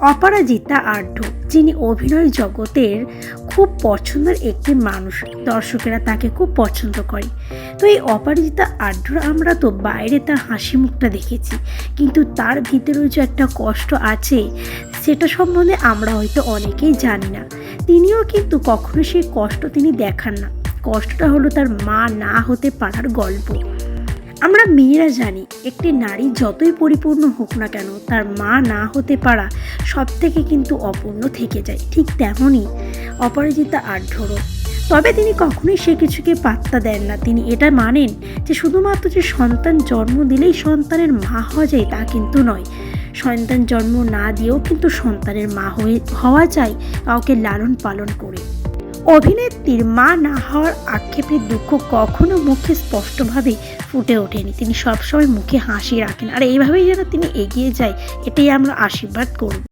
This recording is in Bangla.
অপরাজিতা আঢ্য, যিনি অভিনয় জগতের খুব পছন্দের একটি মানুষ। দর্শকেরা তাকে খুব পছন্দ করে। তো এই অপরাজিতা আঢ্যর আমরা তো বাইরে তার হাসি মুখটা দেখেছি, কিন্তু তার ভিতরেও যে একটা কষ্ট আছে সেটা সম্বন্ধে আমরা হয়তো অনেকেই জানি না। তিনিও কিন্তু কখনো সেই কষ্ট তিনি দেখান না। কষ্টটা হলো তার মা না হতে পারার গল্প। আমরা মেয়েরা জানি একটি নারী যতই পরিপূর্ণ হোক না কেন, তার মা না হতে পারা সব থেকে কিন্তু অপূর্ণ থেকে যায়। ঠিক তেমনই অপরাজিতা আঢ্যরও। তবে তিনি কখনোই সে কিছুকে পাত্তা দেন না। তিনি এটা মানেন যে শুধুমাত্র যে সন্তান জন্ম দিলেই সন্তানের মা হওয়া যায় তা কিন্তু নয়। সন্তান জন্ম না দিয়েও কিন্তু সন্তানের মা হওয়া যায়, কাউকে লালন পালন করে। অভিনেত্রীর মা না হওয়ার আক্ষেপের দুঃখ কখনো মুখে স্পষ্টভাবে ফুটে ওঠেনি। তিনি সবসময় মুখে হাসি রাখেন, আর এইভাবেই যেন তিনি এগিয়ে যায়, এটাই আমরা আশীর্বাদ করব।